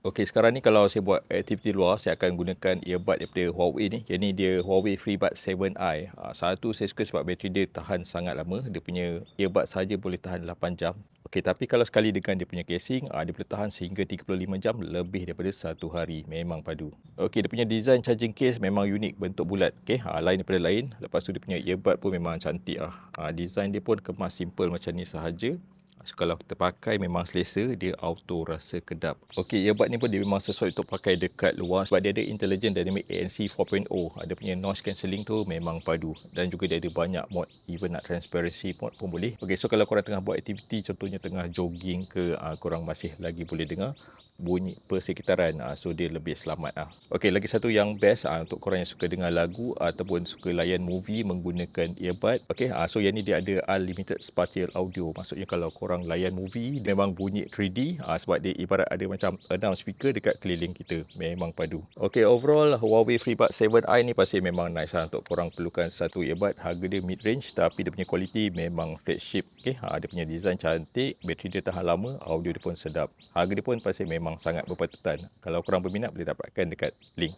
Okey, sekarang ni kalau saya buat aktiviti luar, saya akan gunakan earbud daripada Huawei ni. Yang ni dia Huawei FreeBuds 7i. Satu saya suka sebab bateri dia tahan sangat lama. Dia punya earbud saja boleh tahan 8 jam. Okey, tapi kalau sekali dengan dia punya casing, dia boleh tahan sehingga 35 jam lebih daripada 1 hari. Memang padu. Okey, dia punya design charging case memang unik, bentuk bulat. Okey, lain daripada lain. Lepas tu dia punya earbud pun memang cantik lah. Design dia pun kemas simple macam ni sahaja. So, kalau kita pakai memang selesa, dia auto rasa kedap. Okey, earbud ni pun dia memang sesuai untuk pakai dekat luar sebab dia ada Intelligent Dynamic ANC 4.0. Dia punya noise cancelling tu memang padu dan juga dia ada banyak mod, even nak transparency mod pun boleh. Okey, so kalau korang tengah buat aktiviti, contohnya tengah jogging ke, korang masih lagi boleh dengar bunyi persekitaran, so dia lebih selamat lah. Okey, lagi satu yang best untuk korang yang suka dengar lagu ataupun suka layan movie menggunakan earbud. Okey, so yang ni dia ada unlimited spatial audio. Maksudnya kalau korang layan movie memang bunyi 3D, sebab dia ibarat ada macam 6 speaker dekat keliling kita. Memang padu. Okey, overall Huawei FreeBuds 7i ni pasti memang nice lah untuk korang perlukan satu earbud. Harga dia mid range tapi dia punya quality memang flagship. Okey, dia punya design cantik, bateri dia tahan lama, audio dia pun sedap. Harga dia pun pasti memang sangat berpatutan. Kalau korang berminat boleh dapatkan dekat link.